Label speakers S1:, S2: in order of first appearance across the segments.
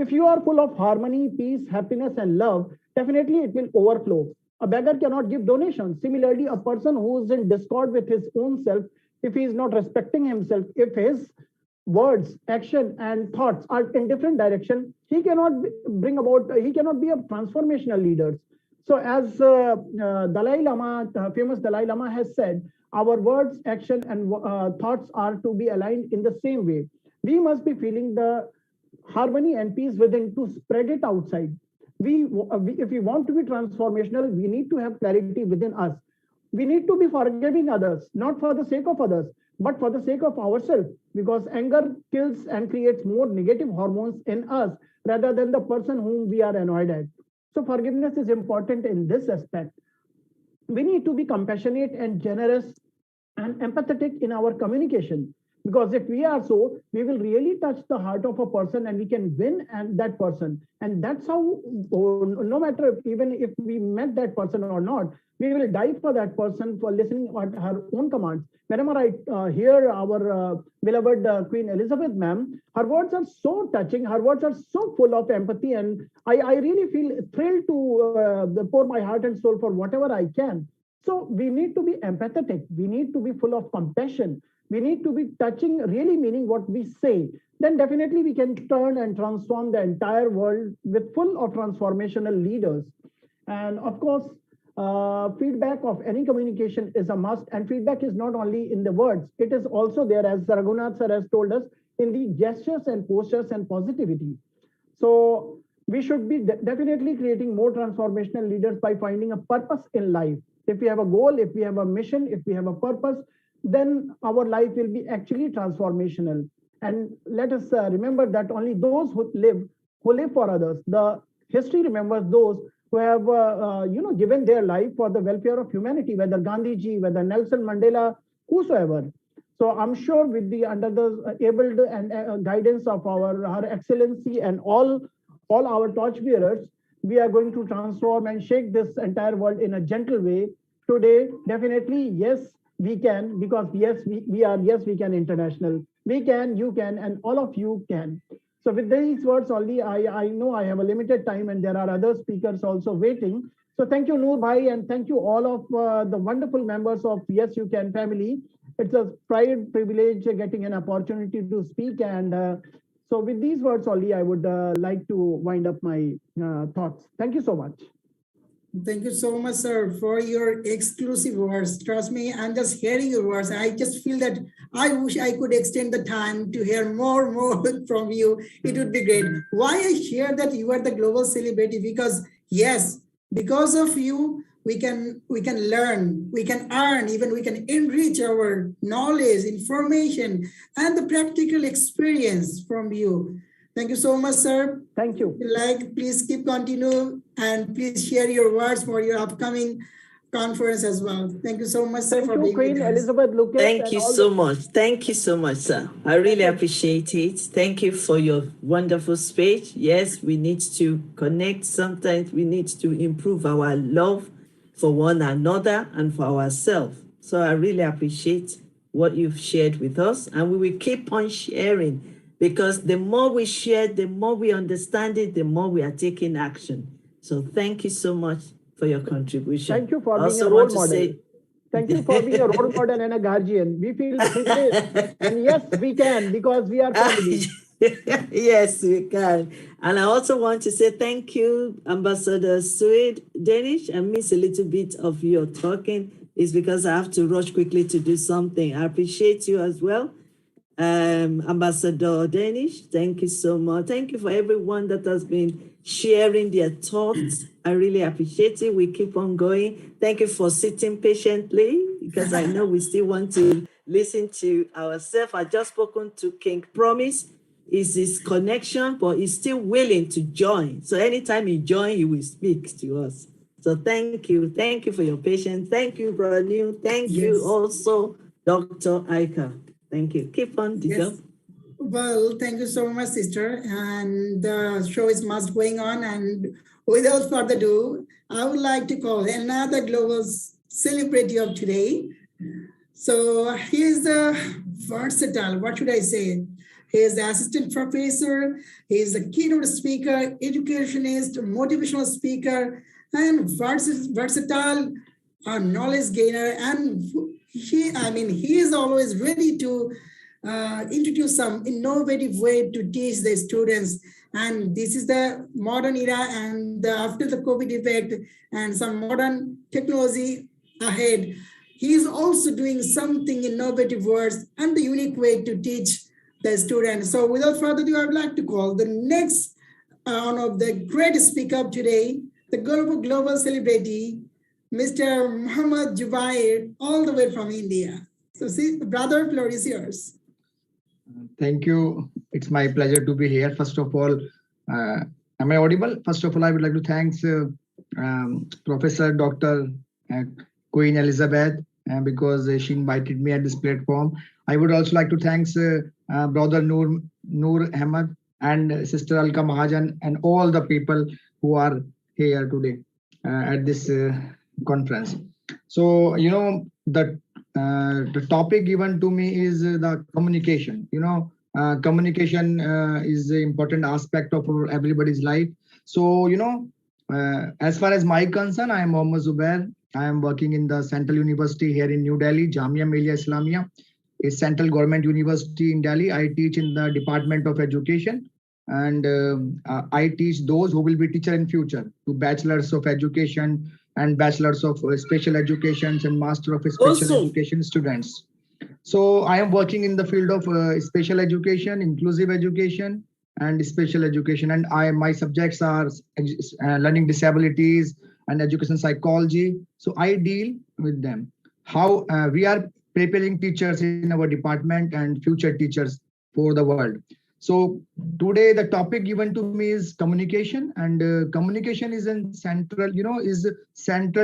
S1: If you are full of harmony, peace, happiness, and love, definitely it will overflow. A beggar cannot give donations. Similarly, a person who is in discord with his own self, if he is not respecting himself, if his words, action, and thoughts are in different direction, he cannot bring about, he cannot be a transformational leader. So as Dalai Lama, famous Dalai Lama has said, our words, action, and thoughts are to be aligned in the same way. We must be feeling the harmony and peace within to spread it outside. If we want to be transformational, we need to have clarity within us. We need to be forgiving others, not for the sake of others, but for the sake of ourselves, because anger kills and creates more negative hormones in us rather than the person whom we are annoyed at. So forgiveness is important in this aspect. We need to be compassionate and generous and empathetic in our communication. Because if we are so, we will really touch the heart of a person and we can win and that person. And that's how, no matter even if we met that person or not, we will die for that person for listening to her own commands. Whenever I hear our beloved Queen Elizabeth, ma'am, her words are so touching, her words are so full of empathy, and I really feel thrilled to pour my heart and soul for whatever I can. So we need to be empathetic. We need to be full of compassion. We need to be touching, really meaning what we say. Then definitely we can turn and transform the entire world with full of transformational leaders. And of course, feedback of any communication is a must. And feedback is not only in the words, it is also there, as Raghunath sir has told us, in the gestures and postures and positivity. So we should be definitely creating more transformational leaders by finding a purpose in life. If we have a goal, if we have a mission, if we have a purpose, then our life will be actually transformational. And let us remember that only those who live for others. The history remembers those who have given their life for the welfare of humanity, whether Gandhi ji, whether Nelson Mandela, whosoever. So I'm sure with the under the able and guidance of Her Excellency and all our torchbearers, we are going to transform and shake this entire world in a gentle way. Today, definitely, yes, we can, because yes, we are, yes, we can international. We can, you can, and all of you can. So with these words only, I know I have a limited time and there are other speakers also waiting. So thank you, Noor Bhai, and thank you all of the wonderful members of Yes You Can family. It's a pride, privilege getting an opportunity to speak. And so with these words only, I would like to wind up my thoughts. Thank you so much.
S2: Thank you so much, sir, for your exclusive words. Trust me, I'm just hearing your words. I just feel that I wish I could extend the time to hear more from you. It would be great. Why I share that you are the global celebrity? Because yes, because of you, we can learn, we can earn, even we can enrich our knowledge, information, and the practical experience from you. Thank you so much, sir.
S1: Thank you.
S2: Please keep continue and please share your words for your upcoming conference as well. Thank you so much, sir, for being
S1: Queen
S2: with us.
S1: Elizabeth Lucas.
S3: Thank you so much. Thank you so much, sir. I really appreciate it. Thank you for your wonderful speech. Yes, we need to connect. Sometimes we need to improve our love for one another and for ourselves. So I really appreciate what you've shared with us, and we will keep on sharing. Because the more we share, the more we understand it, the more we are taking action. So thank you so much for your contribution.
S1: Thank you for being a role model. Thank you for being a role model and a guardian. We feel privileged. And yes, we can, because we are family.
S3: Yes, we can. And I also want to say thank you, Ambassador Suede Danish. I miss a little bit of your talking. It's because I have to rush quickly to do something. I appreciate you as well. Ambassador Danish, thank you so much. Thank you for everyone that has been sharing their thoughts. I really appreciate it. We keep on going. Thank you for sitting patiently, because I know we still want to listen to ourselves. I just spoken to King Promise. Is his connection, but he's still willing to join. So anytime he joins, he will speak to us. So thank you. Thank you for your patience. Thank you, Brother New. Thank you also, Dr. Aika. Thank you. Keep on, Dijo.
S2: Yes. Well, thank you so much, sister. And the show is much going on. And without further ado, I would like to call another global celebrity of today. So he is the versatile, what should I say? He is the assistant professor. He is a keynote speaker, educationist, motivational speaker, and versatile knowledge gainer. And he is always ready to introduce some innovative way to teach the students. And this is the modern era, and after the COVID effect and some modern technology ahead, he is also doing something innovative words and the unique way to teach the students. So without further ado, I would like to call the next one of the greatest speaker of today, the global celebrity, Mr. Muhammad Jubair, all the way from India. So see, brother, floor is yours.
S4: Thank you. It's my pleasure to be here. First of all, am I audible? First of all, I would like to thank Professor Dr. Queen Elizabeth because she invited me at this platform. I would also like to thank Brother Noor Ahmed and Sister Alka Mahajan and all the people who are here today at this conference. So, the topic given to me is the communication. Communication is an important aspect of everybody's life. So, as far as my concern, I am Mohammad Zubair. I am working in the Central University here in New Delhi, Jamia Millia Islamia, a central government university in Delhi. I teach in the Department of Education, and I teach those who will be teacher in future, to bachelors of education and bachelors of special education and master of special education students. So I am working in the field of special education, inclusive education, and special education. And my subjects are learning disabilities and education psychology. So I deal with them. How we are preparing teachers in our department and future teachers for the world. So today the topic given to me is communication, and communication is central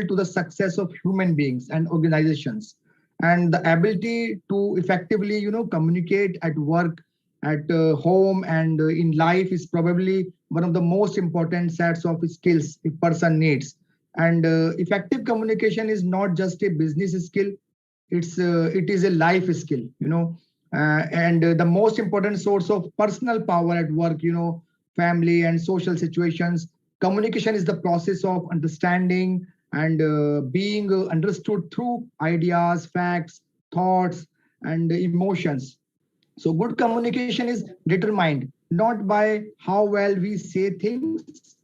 S4: to the success of human beings and organizations. And the ability to effectively, communicate at work, at home, and in life is probably one of the most important sets of skills a person needs. And effective communication is not just a business skill; it is a life skill. And the most important source of personal power at work, family and social situations. Communication is the process of understanding and being understood through ideas, facts, thoughts, and emotions. So good communication is determined not by how well we say things,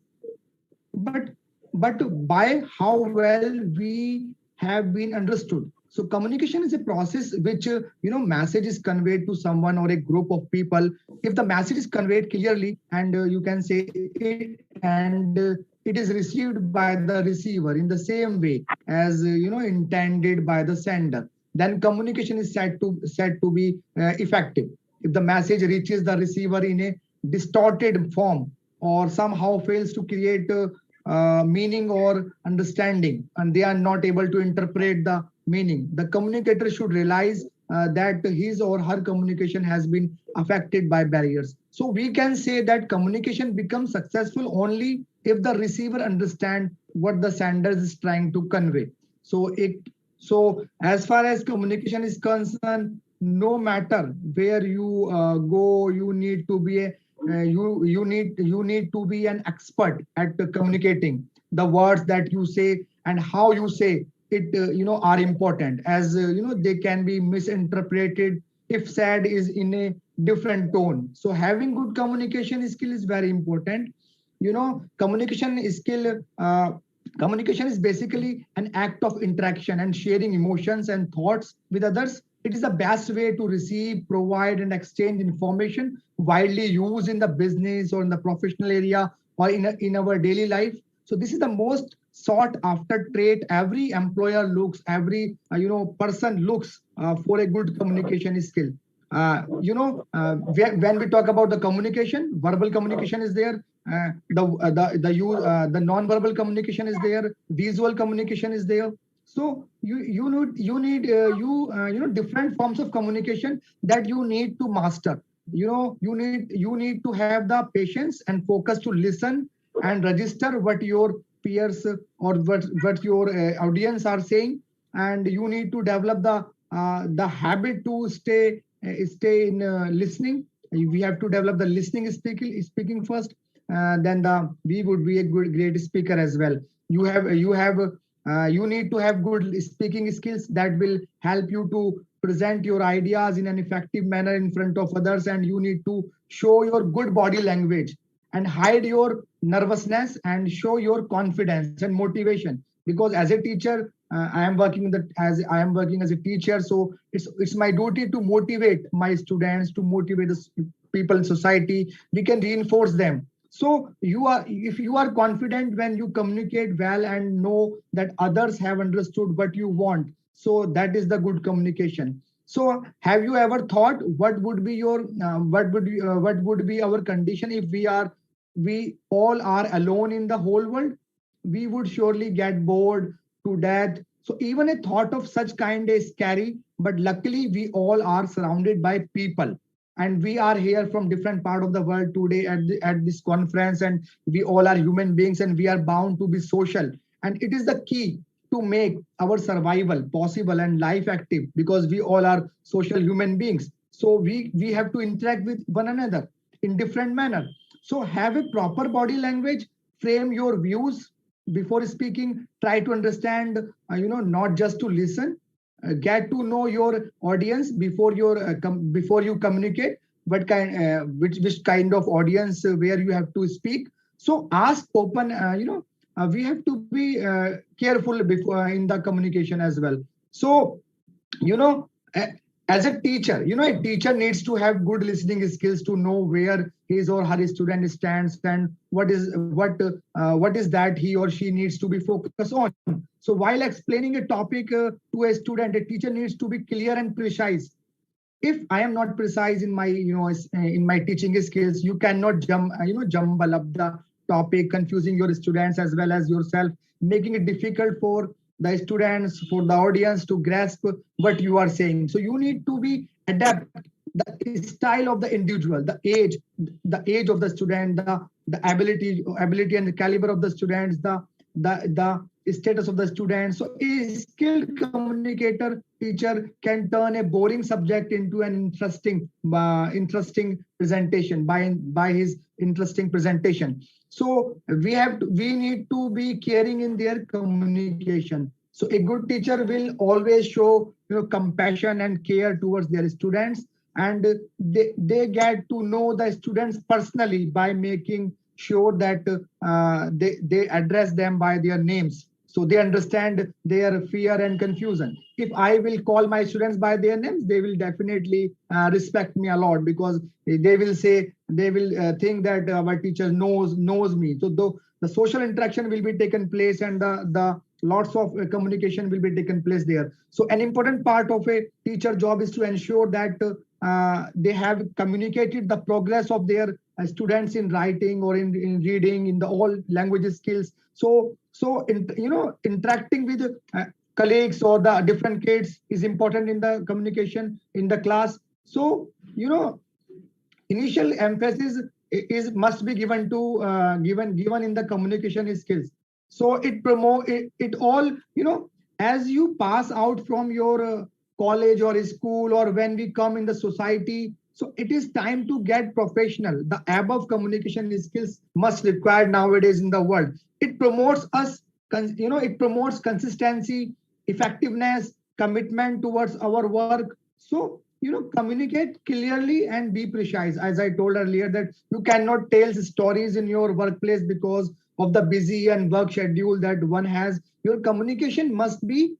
S4: but by how well we have been understood. So communication is a process which message is conveyed to someone or a group of people. If the message is conveyed clearly, and you can say it, and it is received by the receiver in the same way as intended by the sender, then communication is said to be effective. If the message reaches the receiver in a distorted form or somehow fails to create meaning or understanding, and they are not able to interpret the meaning, the communicator should realize that his or her communication has been affected by barriers. So we can say that communication becomes successful only if the receiver understands what the sender is trying to convey. So as far as communication is concerned, no matter where you go, you need to be you need to be an expert at communicating. The words that you say and how you say it are important, as they can be misinterpreted if said is in a different tone. So having good communication skill is very important. Communication is basically an act of interaction and sharing emotions and thoughts with others. It is the best way to receive, provide, and exchange information widely used in the business or in the professional area or in our daily life. So this is the most sought after trait. Every employer looks, every person looks for a good communication skill. When we talk about the communication, verbal communication is there. The non-verbal communication is there. Visual communication is there. So you need different forms of communication that you need to master. You need to have the patience and focus to listen and register what your peers or what your audience are saying, and you need to develop the habit to stay in listening. we have to develop the listening speaking first. Then we would be a great speaker as well. You need to have good speaking skills that will help you to present your ideas in an effective manner in front of others, and you need to show your good body language and hide your nervousness and show your confidence and motivation. Because as a teacher, I am working as a teacher, so it's my duty to motivate my students, to motivate the people in society. We can reinforce them. So if you are confident when you communicate well and know that others have understood what you want, so that is the good communication. So have you ever thought what would be what would be our condition if we all are alone in the whole world? We would surely get bored to death. So even a thought of such kind is scary, but luckily we all are surrounded by people, and we are here from different part of the world today at this conference, and we all are human beings, and we are bound to be social, and it is the key to make our survival possible and life active, because we all are social human beings. So we have to interact with one another in different manner. So have a proper body language, frame your views before speaking, try to understand, not just to listen. Get to know your audience before you communicate, what kind which kind of audience where you have to speak. So ask open, we have to be careful before in the communication as well. So you know a- as a teacher, a teacher needs to have good listening skills to know where his or her student stands, and what is that he or she needs to be focused on. So while explaining a topic to a student, a teacher needs to be clear and precise. If I am not precise in my in my teaching skills, you cannot jumble up the topic, confusing your students as well as yourself, making it difficult for the students, for the audience to grasp what you are saying. So you need to be adapt the style of the individual, the age of the student, the ability and the caliber of the students, the status of the student. So a skilled communicator teacher can turn a boring subject into an interesting presentation by his interesting presentation. So we need to be caring in their communication. So a good teacher will always show compassion and care towards their students, and they get to know the students personally by making sure that they address them by their names, so they understand their fear and confusion. If I will call my students by their names, they will definitely respect me a lot, because they will think that our teacher knows me. So the social interaction will be taken place, and the lots of communication will be taken place there. So an important part of a teacher job is to ensure that they have communicated the progress of their students in writing or in reading, in the all language skills. Interacting with colleagues or the different kids is important in the communication in the class. So initial emphasis is must be given to given in the communication skills. So it all, as you pass out from your college or school, or when we come in the society, so it is time to get professional. The above communication skills must required nowadays in the world. It promotes it promotes consistency, effectiveness, commitment towards our work. So communicate clearly and be precise. As I told earlier, that you cannot tell stories in your workplace because of the busy and work schedule that one has. Your communication must be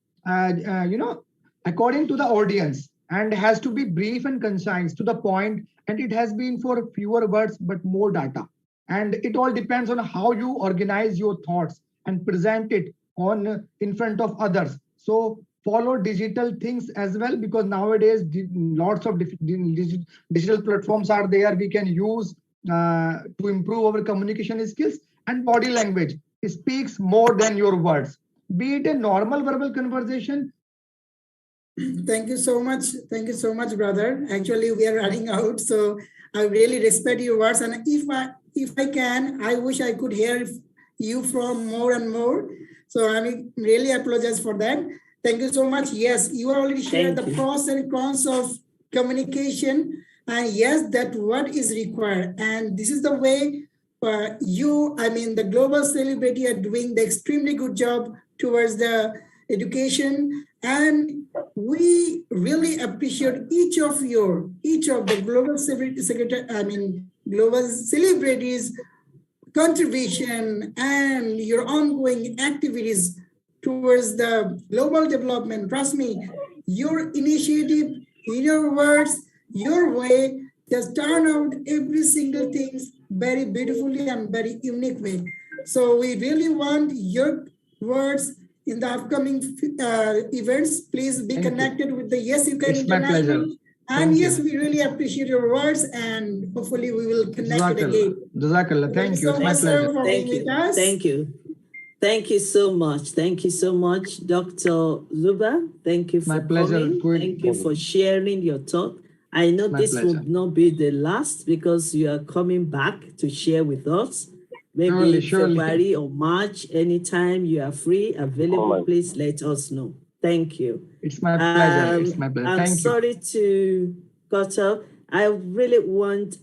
S4: according to the audience, and has to be brief and concise to the point, and it has been for fewer words but more data. And it all depends on how you organize your thoughts and present it on in front of others. So follow digital things as well, because nowadays lots of digital platforms are there we can use to improve our communication skills. And body language speaks more than your words, be it a normal verbal conversation.
S2: Thank you so much. Thank you so much, brother. Actually, we are running out, so I really respect your words. And if I can, I wish I could hear you from more and more. So I really apologize for that. Thank you so much. Yes, you already shared the pros and cons of communication. And yes, that what is required. And this is the way the global celebrity are doing the extremely good job towards the education. And we really appreciate each of the global global celebrities contribution and your ongoing activities towards the global development. Trust me, your initiative, in your words, your way, just turn out every single things very beautifully and very unique way. So we really want your words in the upcoming events. Please be
S4: Thank you.
S2: connected with the Yes You Can
S4: It's my pleasure.
S2: International. And
S4: Thank
S2: yes,
S4: you.
S2: we really appreciate your words, and hopefully we will connect it again.
S4: Jazakallah.
S2: Thank you
S4: Thank you.
S2: so
S4: It's my
S2: much, sir,
S4: pleasure.
S2: for being
S3: Thank
S2: with
S3: you.
S2: us.
S3: Thank you. Thank you so much. Thank you so much, Dr. Zuba. Thank you
S4: My
S3: for
S4: pleasure.
S3: coming.
S4: Good.
S3: Thank you for sharing your thought. I know
S4: My
S3: this
S4: pleasure.
S3: will not be the last because you are coming back to share with us.
S4: Surely.
S3: Maybe February or March, anytime you are free, available, please let us know. Thank you.
S4: It's my pleasure. It's my pleasure.
S3: I'm
S4: Thank you.
S3: sorry to cut off. I really want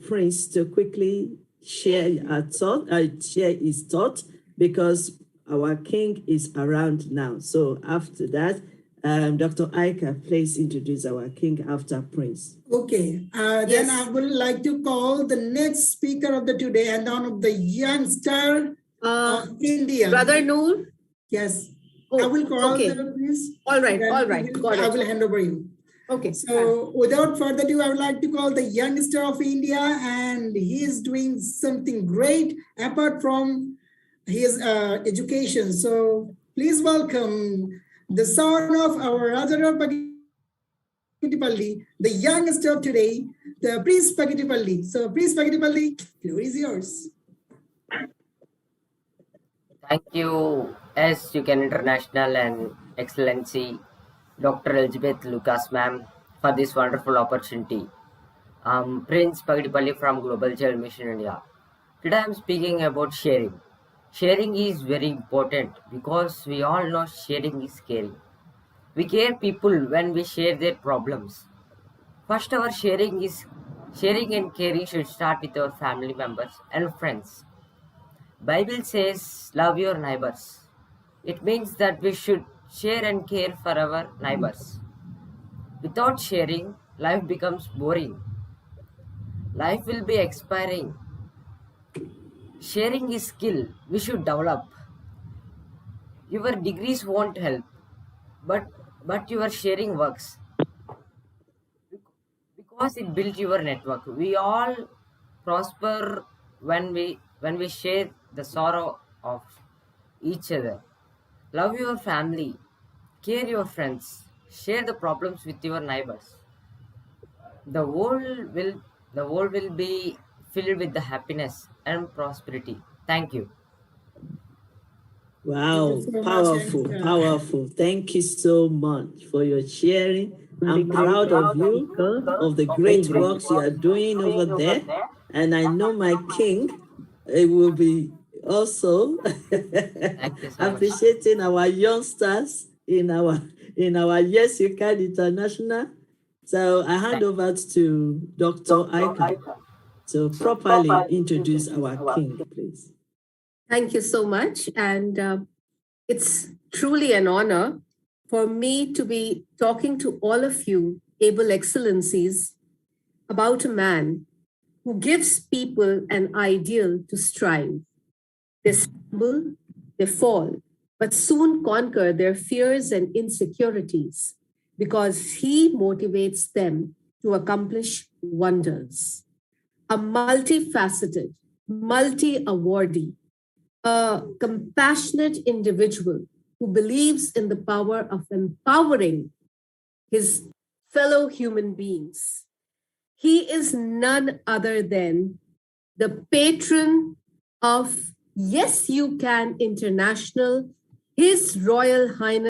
S3: Prince to quickly share share his thought because our king is around now. So after that, Dr. Aika, please introduce our king after Prince.
S2: Okay, then I would like to call the next speaker of the today and one of the youngster of India.
S5: Brother Noor?
S2: Yes,
S5: Oh,
S2: I will call
S5: okay.
S2: the please.
S5: All right,
S2: Then
S5: all right, got
S2: I
S5: it.
S2: will hand over you.
S5: Okay.
S2: So without further ado, I would like to call the youngster of India, and he is doing something great apart from his education. So please welcome the son of our Rajarab Pagitipalli, the youngest of today, the Priest Pagitipalli. So Priest Pagitipalli, floor is yours.
S6: Thank you, as you can International and Excellency, Dr. Elizabeth Lucas, ma'am, for this wonderful opportunity. Prince Pagdipalli from Global Child Mission India. Today I am speaking about sharing. Sharing is very important because we all know sharing is caring. We care people when we share their problems. First, our sharing and caring should start with our family members and friends. Bible says, love your neighbors. It means that we should share and care for our neighbors. Without sharing, life becomes boring. Life will be expiring. Sharing is skill we should develop. Your degrees won't help, but your sharing works because it builds your network. We all prosper when we share the sorrow of each other. Love your family, care your friends, share the problems with your neighbors. The world will the world will be filled with the happiness and prosperity. Thank you.
S3: Wow,
S2: so much,
S3: powerful,
S2: youngster.
S3: powerful. Thank you so much for your sharing. I'm proud of you, of the great works you are doing over there. And I know my king will be also
S6: Thank you so much.
S3: appreciating our youngsters in our Yes You Can International. So I hand over to Dr. Aika to properly introduce our king, please.
S5: Thank you so much. And it's truly an honor for me to be talking to all of you, able excellencies, about a man who gives people an ideal to strive. They stumble, they fall, but soon conquer their fears and insecurities because he motivates them to accomplish wonders. A multifaceted, multi awardee, a compassionate individual who believes in the power of empowering his fellow human beings. He is none other than the patron of Yes You Can International, His Royal Highness.